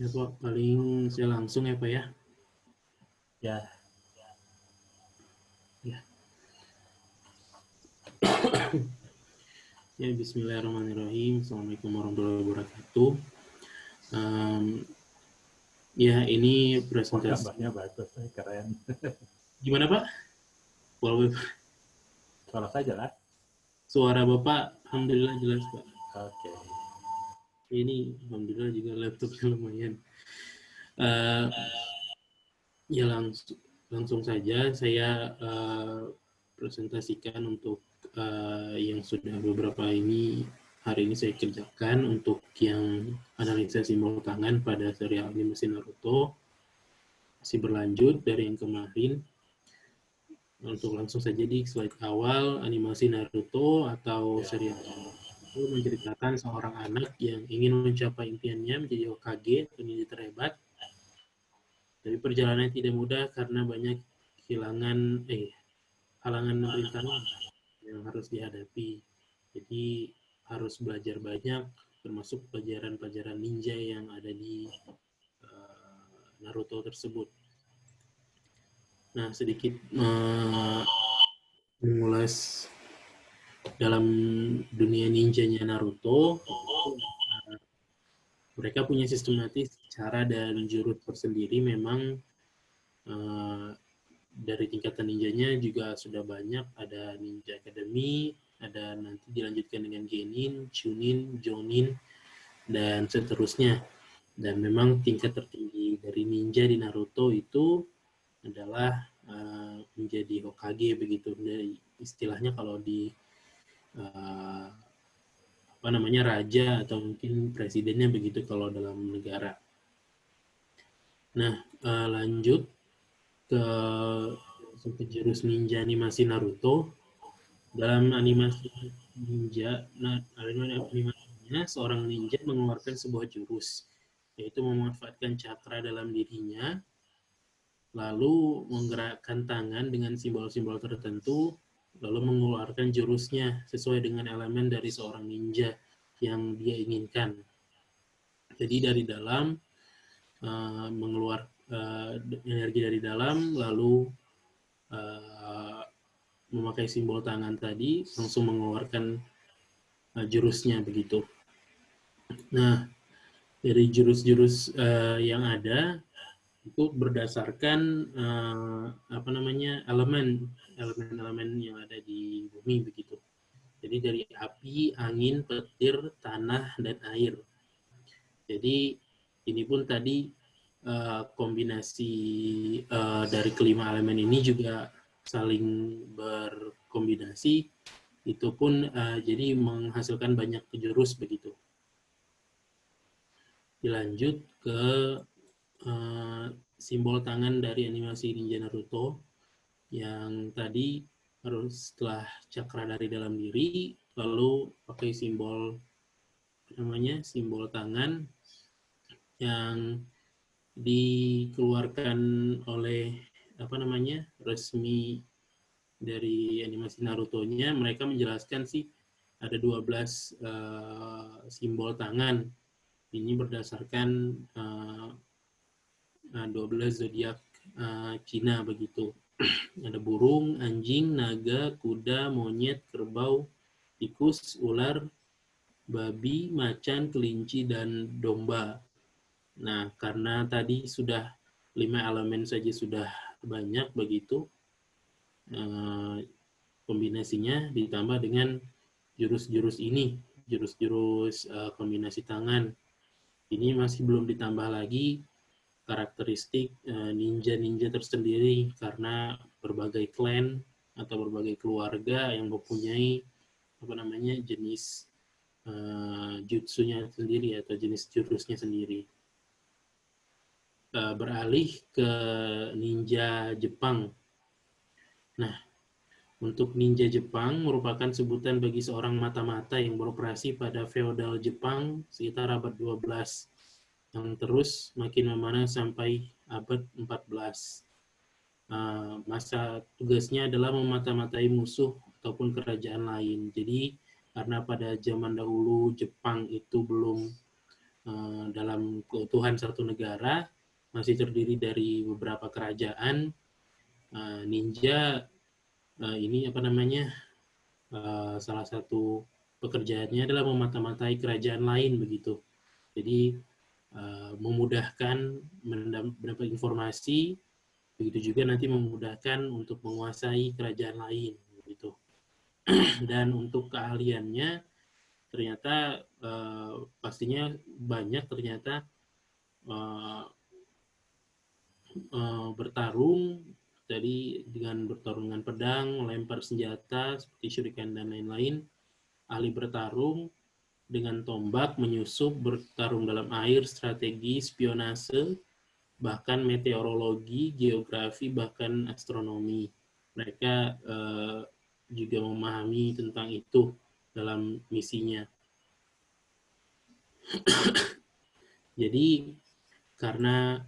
Ya Pak, paling saya langsung ya Pak ya. Ya, Ya, ya Bismillahirrahmanirrahim. Assalamualaikum warahmatullahi wabarakatuh. Em, ya ini wah presentasi. gambarnya bagus, keren. Gimana Pak? Walau Suara saya jelas? suara Bapak, alhamdulillah jelas Pak. Oke. Ini alhamdulillah juga laptopnya lumayan. Eh, ya langsung saja saya presentasikan untuk yang sudah beberapa hari ini saya kerjakan untuk yang analisa simbol tangan pada serial animasi Naruto. Masih berlanjut dari yang kemarin. Untuk langsung saja di slide awal, animasi Naruto atau Ya. serial itu menceritakan seorang anak yang ingin mencapai impiannya menjadi Hokage atau ninja terhebat. Tapi perjalanannya tidak mudah karena banyak halangan dan rintangan yang harus dihadapi. Jadi harus belajar banyak, termasuk pelajaran-pelajaran ninja yang ada di Naruto tersebut. Nah, sedikit mengulas dalam dunia ninjanya Naruto, mereka punya sistematis cara dan jurus tersendiri. Memang dari tingkatan ninjanya juga sudah banyak. Ada Ninja Academy, ada nanti dilanjutkan dengan Genin, Chunin, Jonin, dan seterusnya. Dan memang tingkat tertinggi dari ninja di Naruto itu adalah menjadi Hokage begitu. Dari istilahnya kalau di raja atau mungkin presidennya begitu kalau dalam negara. Nah, lanjut ke jurus ninja animasi Naruto. Dalam animasi ninja, animasinya seorang ninja mengeluarkan sebuah jurus, yaitu memanfaatkan cakra dalam dirinya, lalu menggerakkan tangan dengan simbol-simbol tertentu, lalu mengeluarkan jurusnya sesuai dengan elemen dari seorang ninja yang dia inginkan. Jadi dari dalam energi dari dalam, lalu memakai simbol tangan tadi langsung mengeluarkan jurusnya begitu. Nah, dari jurus-jurus yang ada itu berdasarkan elemen-elemen yang ada di bumi begitu. Jadi dari api, angin, petir, tanah, dan air. Jadi ini pun tadi kombinasi dari kelima elemen ini juga saling berkombinasi, itu pun jadi menghasilkan banyak jurus begitu. Dilanjut ke simbol tangan dari animasi Ninja Naruto yang tadi harus setelah cakra dari dalam diri, lalu pakai simbol tangan yang dikeluarkan oleh resmi dari animasi Naruto-nya. Mereka menjelaskan sih ada 12 simbol tangan. Ini berdasarkan 12 zodiak Cina begitu. Ada burung, anjing, naga, kuda, monyet, kerbau, tikus, ular, babi, macan, kelinci, dan domba. Nah, karena tadi sudah 5 elemen saja sudah banyak begitu, kombinasinya ditambah dengan jurus-jurus ini, jurus-jurus kombinasi tangan. Ini masih belum ditambah lagi karakteristik ninja-ninja tersendiri karena berbagai klan atau berbagai keluarga yang mempunyai jenis jutsunya sendiri atau jenis jurusnya sendiri. Beralih ke ninja Jepang. Nah, untuk ninja Jepang merupakan sebutan bagi seorang mata-mata yang beroperasi pada feodal Jepang sekitar abad 12 yang terus makin memanah sampai abad 14. Masa tugasnya adalah memata-matai musuh ataupun kerajaan lain. Jadi karena pada zaman dahulu Jepang itu belum dalam keutuhan satu negara masih terdiri dari beberapa kerajaan. Ninja ini apa namanya, salah satu pekerjaannya adalah memata-matai kerajaan lain begitu. Jadi memudahkan mendapat informasi, begitu juga nanti memudahkan untuk menguasai kerajaan lain begitu. Dan untuk keahliannya ternyata pastinya banyak, ternyata bertarung tadi dengan bertarung dengan pedang, melempar senjata seperti shuriken dan lain-lain, ahli bertarung dengan tombak, menyusup, bertarung dalam air, strategi, spionase, bahkan meteorologi, geografi, bahkan astronomi. Mereka juga memahami tentang itu dalam misinya. Jadi karena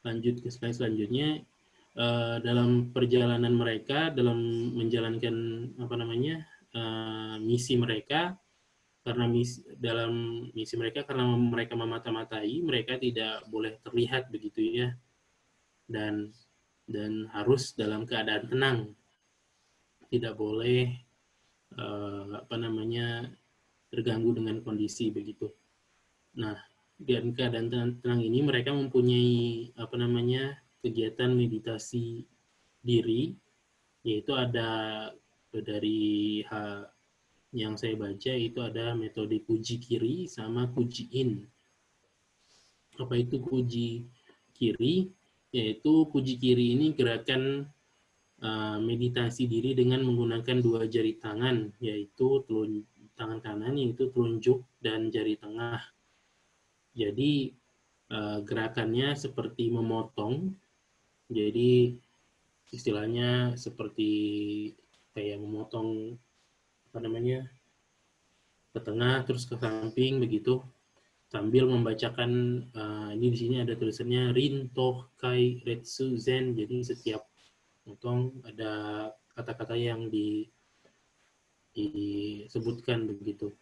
lanjut ke slide selanjutnya, dalam perjalanan mereka dalam menjalankan apa namanya misi mereka, karena dalam misi mereka karena mereka memata-matai, mereka tidak boleh terlihat begitu ya, dan harus dalam keadaan tenang, tidak boleh apa namanya terganggu dengan kondisi begitu. Nah, dan keadaan tenang ini mereka mempunyai apa namanya kegiatan meditasi diri, yaitu ada dari yang saya baca itu ada metode Kuji Kiri sama Kuji In. Apa itu Kuji Kiri? Yaitu Kuji Kiri ini gerakan meditasi diri dengan menggunakan dua jari tangan, yaitu tangan kanan yaitu telunjuk dan jari tengah. Jadi gerakannya seperti memotong, jadi istilahnya seperti kayak memotong apa namanya ke tengah terus ke samping begitu, sambil membacakan ini di sini ada tulisannya Rin Tokai Retsu Zen. Jadi setiap potong ada kata-kata yang disebutkan begitu,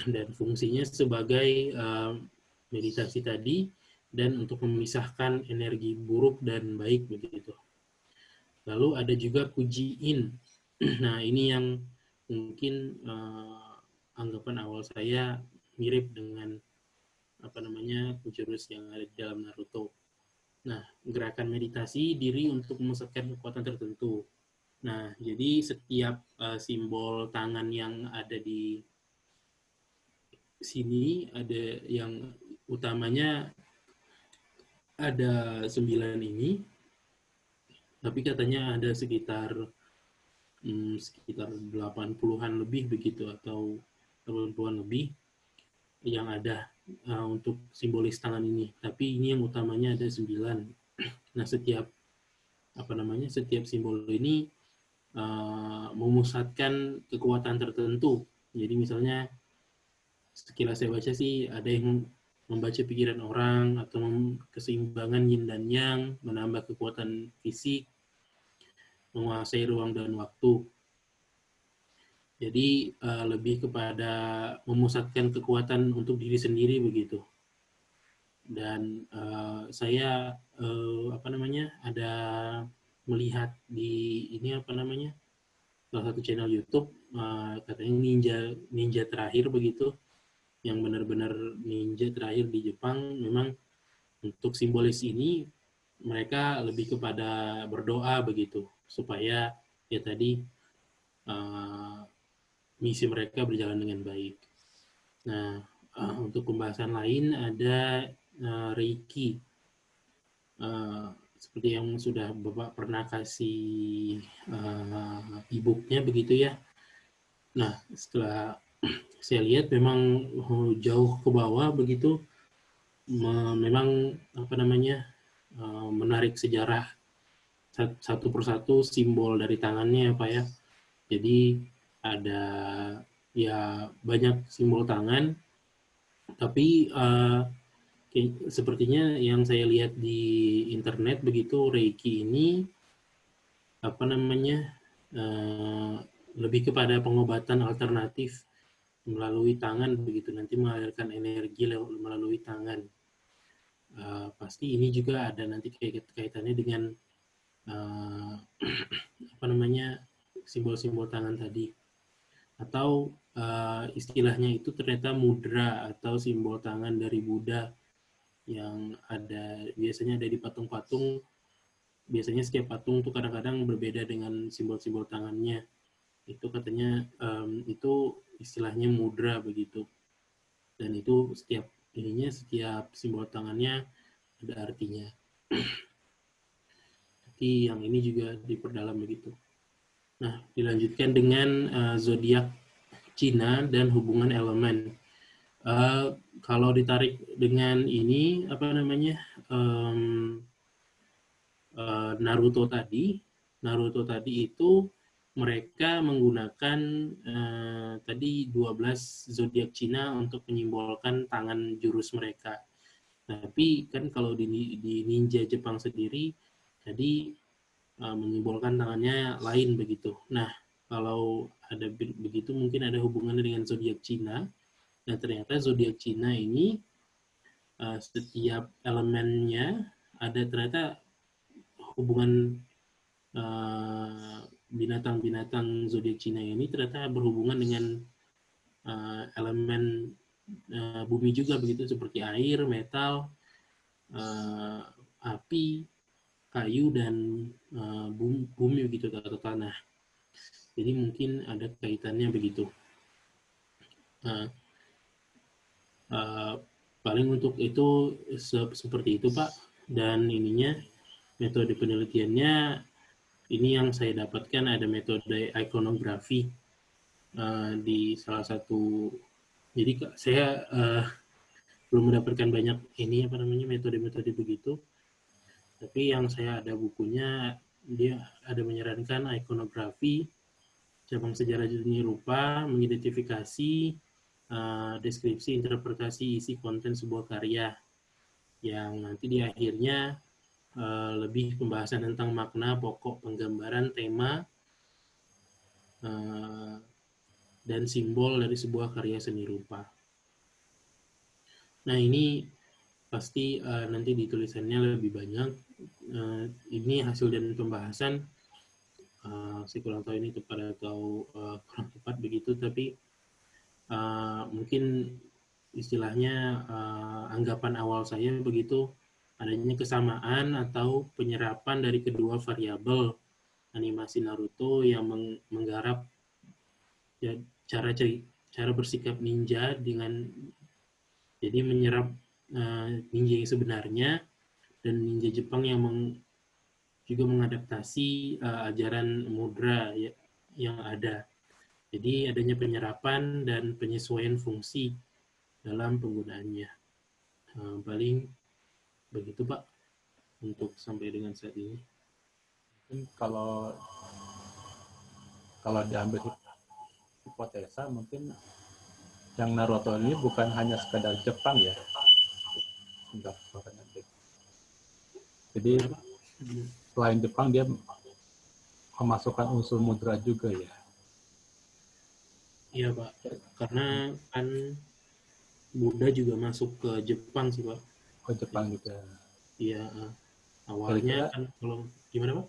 dan fungsinya sebagai meditasi tadi dan untuk memisahkan energi buruk dan baik begitu. Lalu ada juga Kuji In. Nah, ini yang mungkin anggapan awal saya mirip dengan apa namanya jurus yang ada di dalam Naruto. Nah, gerakan meditasi diri untuk memusatkan kekuatan tertentu. Nah, jadi setiap simbol tangan yang ada di sini, ada yang utamanya ada 9 ini, tapi katanya ada sekitar 80-an lebih begitu, atau 80-an lebih yang ada untuk simbolis tangan ini. Tapi ini yang utamanya ada 9. Nah, setiap simbol ini memusatkan kekuatan tertentu. Jadi misalnya sekilas saya baca sih ada yang membaca pikiran orang atau keseimbangan yin dan yang, menambah kekuatan fisik, menguasai ruang dan waktu. Jadi lebih kepada memusatkan kekuatan untuk diri sendiri begitu. Dan saya ada melihat di ini salah satu channel YouTube, katanya ninja terakhir begitu, yang benar-benar ninja terakhir di Jepang. Memang untuk simbolis ini mereka lebih kepada berdoa begitu, supaya ya tadi misi mereka berjalan dengan baik. Nah, untuk pembahasan lain ada Reiki. Seperti yang sudah Bapak pernah kasih e-booknya begitu ya. Nah, setelah saya lihat memang jauh ke bawah begitu, memang menarik sejarah satu persatu simbol dari tangannya Pak ya. Jadi ada ya banyak simbol tangan, tapi sepertinya yang saya lihat di internet begitu, Reiki ini lebih kepada pengobatan alternatif. melalui tangan begitu, nanti mengalirkan energi melalui tangan. Pasti ini juga ada nanti kaitannya dengan apa namanya, simbol-simbol tangan tadi, atau istilahnya itu ternyata mudra atau simbol tangan dari Buddha yang biasanya ada di patung-patung. Biasanya setiap patung tuh kadang-kadang berbeda dengan simbol-simbol tangannya. Itu katanya itu istilahnya mudra begitu, dan itu setiap simbol tangannya ada artinya. Jadi yang ini juga diperdalam begitu. Nah, dilanjutkan dengan zodiak Cina dan hubungan elemen. Kalau ditarik dengan ini apa namanya, Naruto tadi itu mereka menggunakan tadi 12 zodiak Cina untuk menyimbolkan tangan jurus mereka. Tapi kan kalau di ninja Jepang sendiri tadi menyimbolkan tangannya lain begitu. Nah, kalau ada begitu mungkin ada hubungannya dengan zodiak Cina. Dan ternyata zodiak Cina ini setiap elemennya ada ternyata hubungan binatang-binatang zodiak Cina ini ternyata berhubungan dengan elemen bumi juga begitu, seperti air, metal, api, kayu, dan bumi begitu, atau tanah. Jadi mungkin ada kaitannya begitu. Paling untuk itu seperti itu Pak, dan ininya metode penelitiannya ini yang saya dapatkan ada metode ikonografi di salah satu. Jadi saya belum mendapatkan banyak ini apa namanya metode-metode begitu, tapi yang saya ada bukunya dia ada menyarankan ikonografi, cabang sejarah seni rupa, mengidentifikasi, deskripsi, interpretasi isi konten sebuah karya, yang nanti di akhirnya lebih pembahasan tentang makna, pokok, penggambaran, tema, dan simbol dari sebuah karya seni rupa. Nah, ini pasti nanti di tulisannya lebih banyak. Ini hasil dan pembahasan. Saya kurang tahu ini tepat atau kurang tepat begitu, tapi mungkin istilahnya anggapan awal saya begitu, adanya kesamaan atau penyerapan dari kedua variabel animasi Naruto yang menggarap ya, cara bersikap ninja dengan jadi menyerap ninja yang sebenarnya, dan ninja Jepang yang juga mengadaptasi ajaran mudra yang ada. Jadi adanya penyerapan dan penyesuaian fungsi dalam penggunaannya. Paling begitu Pak untuk sampai dengan saat ini. Kalau diambil hipotesa, mungkin yang Naruto ini bukan hanya sekadar Jepang ya. Jadi selain Jepang dia memasukkan unsur mudra juga ya. Iya Pak, karena kan Buddha juga masuk ke Jepang sih Pak. Oh, Jepang juga. Iya, awalnya kan kalau gimana Pak?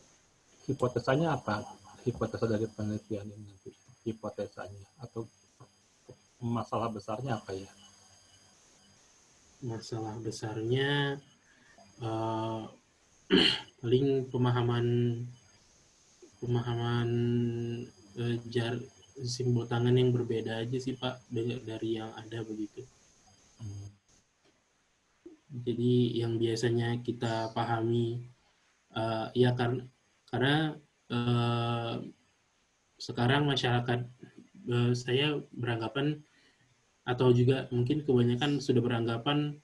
Hipotesanya apa? Hipotesa dari penelitian ini nanti. Hipotesanya atau masalah besarnya apa ya? Masalah besarnya paling pemahaman simbol tangan yang berbeda aja sih Pak dari yang ada begitu. Jadi yang biasanya kita pahami ya karena sekarang masyarakat saya beranggapan, atau juga mungkin kebanyakan sudah beranggapan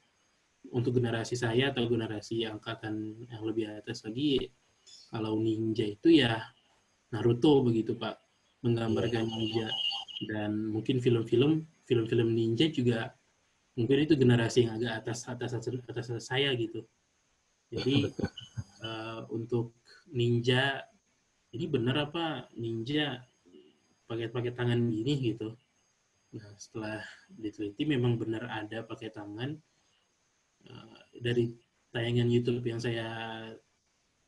untuk generasi saya atau generasi angkatan yang lebih atas lagi, kalau ninja itu ya Naruto begitu Pak, menggambarkan ninja. Dan mungkin film-film ninja juga mungkin itu generasi yang agak atas saya gitu. Jadi untuk ninja, ini benar apa ninja pakai tangan gini gitu. Nah, setelah diteliti memang benar ada pakai tangan. Dari tayangan YouTube yang saya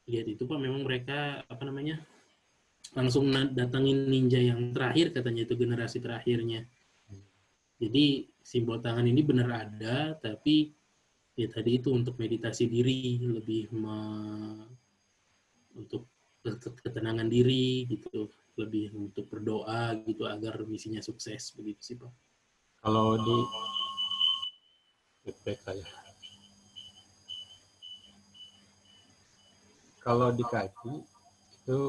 lihat itu Pak, memang mereka apa namanya langsung datangin ninja yang terakhir, katanya itu generasi terakhirnya. Jadi simbol tangan ini benar ada, tapi ya tadi itu untuk meditasi diri, lebih untuk ketenangan diri gitu, lebih untuk berdoa gitu agar misinya sukses begitu sih Pak. Kalau di feedback saya, kalau dikaji itu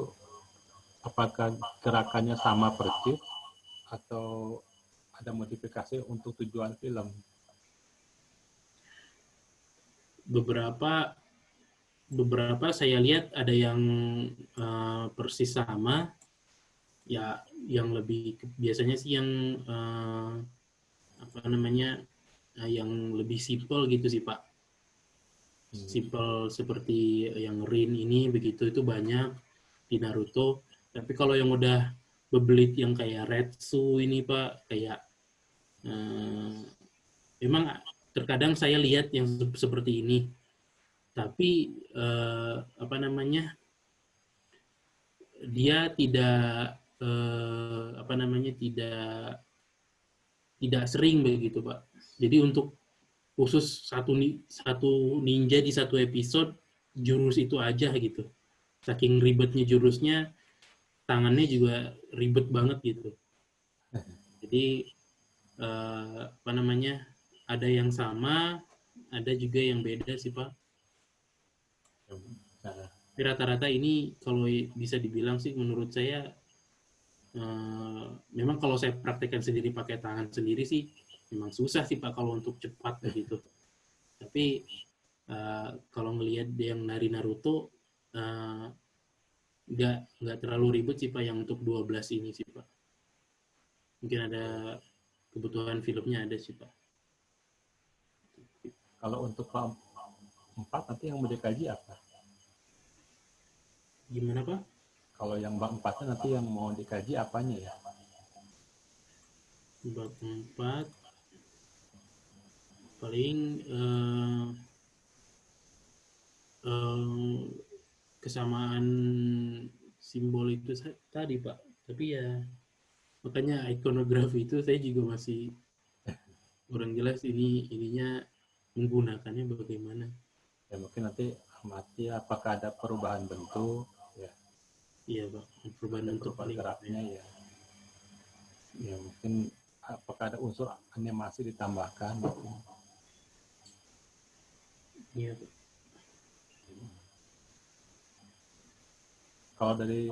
apakah gerakannya sama persis atau ada modifikasi untuk tujuan film? Beberapa beberapa saya lihat ada yang persis sama, ya yang lebih biasanya sih yang apa namanya yang lebih simple gitu sih Pak. Simple seperti yang Rin ini begitu itu banyak di Naruto. Tapi kalau yang udah bebelit yang kayak Retsu ini Pak, kayak memang terkadang saya lihat yang seperti ini. Tapi apa namanya dia tidak apa namanya tidak sering begitu Pak. Jadi untuk khusus satu ninja di satu episode jurus itu aja gitu. Saking ribetnya jurusnya, tangannya juga ribet banget gitu. Jadi apa namanya ada yang sama, ada juga yang beda sih Pak. Nah, Rata-rata ini kalau bisa dibilang sih menurut saya memang kalau saya praktekkan sendiri pakai tangan sendiri sih memang susah sih Pak kalau untuk cepat begitu. Tapi kalau ngelihat yang nari Naruto uh, nggak terlalu ribet sih Pak yang untuk 12 ini sih Pak. Mungkin ada kebutuhan filmnya ada sih Pak. kalau untuk bab 4 nanti yang mau dikaji apa? Gimana Pak? Kalau yang bab 4 nanti yang mau dikaji apanya ya? Bab 4 paling kesamaan simbol itu tadi Pak. Tapi ya makanya ikonografi itu saya juga masih kurang jelas ininya menggunakannya bagaimana. Ya mungkin nanti amati apakah ada perubahan bentuk, ya Iya Pak, perubahan ada bentuk perubahan paling. geraknya ya. Ya mungkin apakah ada unsur animasi ditambahkan gitu. Iya Pak. Kalau dari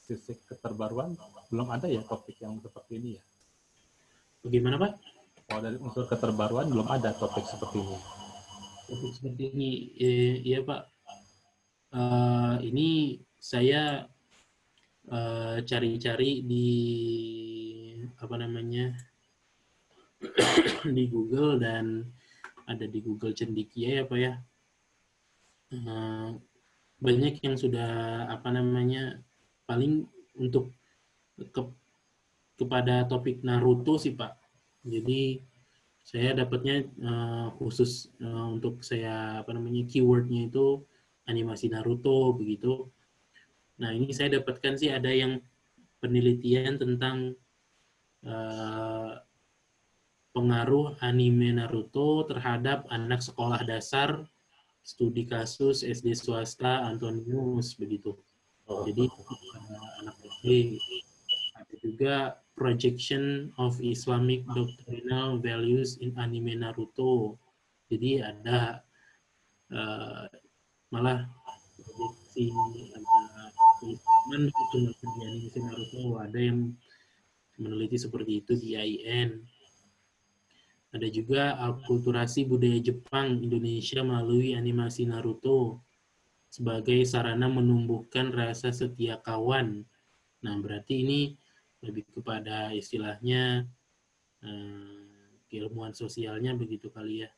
sisi keterbaruan belum ada ya topik yang seperti ini ya. Bagaimana Pak? Kalau dari unsur keterbaruan belum ada topik seperti ini. Topik seperti ini, iya Pak. Ini saya cari-cari di apa namanya di Google dan ada di Google Cendikia ya Pak ya. Banyak yang sudah apa namanya paling untuk ke, kepada topik Naruto sih Pak. Jadi saya dapatnya khusus untuk saya apa namanya keywordnya itu animasi Naruto begitu. Nah ini saya dapatkan sih ada yang penelitian tentang uh, pengaruh anime Naruto terhadap anak sekolah dasar, studi kasus SD swasta Antonius begitu. Jadi anak SD. Ada juga projection of Islamic doctrinal values in anime Naruto. Jadi ada uh, malah proyeksi ada keislaman itu di anime Naruto. Ada yang meneliti seperti itu di IN. Ada juga akulturasi budaya Jepang Indonesia melalui animasi Naruto sebagai sarana menumbuhkan rasa setia kawan. Nah, berarti ini lebih kepada istilahnya keilmuan sosialnya begitu kali ya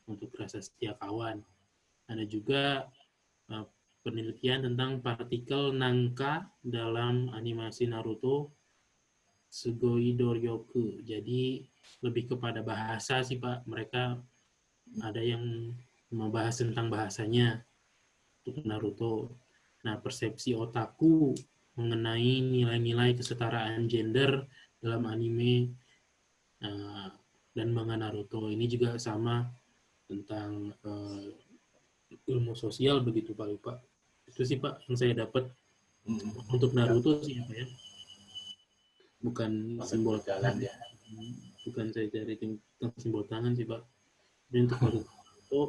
untuk rasa setia kawan. Ada juga penelitian tentang partikel nangka dalam animasi Naruto Sugoi Doryoku. Jadi lebih kepada bahasa sih Pak. Mereka ada yang membahas tentang bahasanya untuk Naruto. Nah, persepsi otaku mengenai nilai-nilai kesetaraan gender dalam anime dan manga Naruto ini juga sama tentang ilmu sosial begitu Pak. Itu sih Pak yang saya dapat untuk Naruto sih apa ya. Bukan simbol tangan ya. bukan saya cari tentang simbol tangan sih Pak. Jadi untuk Naruto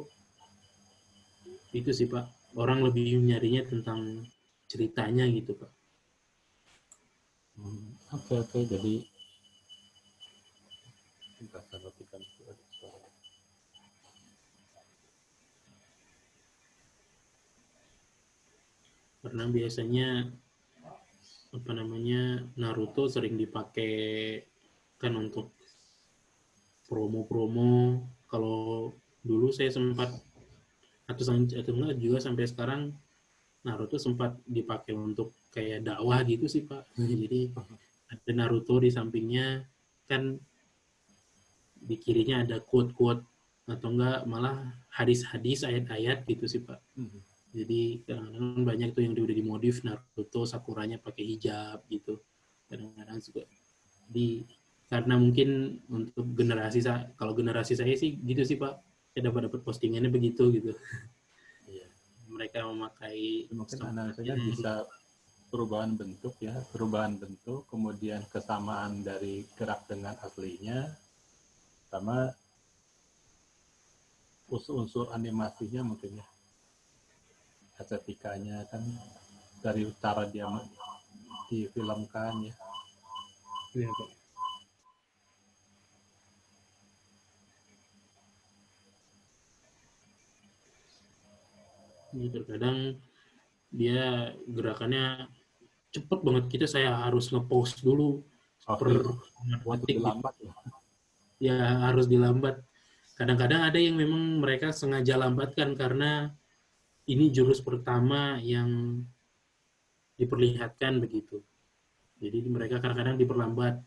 itu sih Pak, orang lebih nyarinya tentang ceritanya gitu Pak. Oke, jadi kita perhatikan suara. Karena biasanya apa namanya Naruto sering dipakai kan untuk promo-promo. Kalau dulu saya sempat atau enggak juga sampai sekarang Naruto sempat dipakai untuk kayak dakwah gitu sih Pak. Jadi ada Naruto di sampingnya kan di kirinya ada quote-quote atau enggak malah hadis-hadis ayat-ayat gitu sih Pak. Jadi kadang-kadang banyak tuh yang udah dimodif Naruto Sakuranya pakai hijab gitu. Kadang-kadang juga di karena mungkin untuk generasi kalau generasi saya sih gitu sih Pak. Saya dapat postingannya begitu gitu. Iya. Mereka memakai Mungkin analisanya bisa perubahan bentuk, kemudian kesamaan dari gerak dengan aslinya, sama unsur animasinya mungkin ya, estetikanya kan dari cara dia difilmkan ya. Iya, Pak. Ini terkadang dia gerakannya cepet banget, saya harus ngepost dulu per detik gitu. Lambat ya. Ya harus dilambat. Kadang-kadang ada yang memang mereka sengaja lambatkan karena ini jurus pertama yang diperlihatkan begitu. Jadi mereka kadang-kadang diperlambat.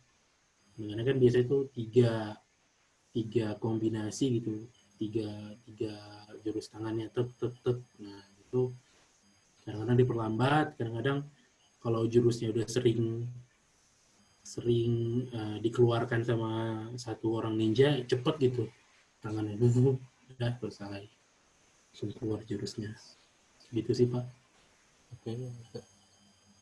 Karena kan biasanya itu tiga kombinasi gitu, tiga jurus tangannya tet. Nah itu kadang-kadang diperlambat, kadang-kadang kalau jurusnya udah sering dikeluarkan sama satu orang ninja cepet gitu tangannya udah selesai langsung keluar jurusnya gitu sih Pak. Oke,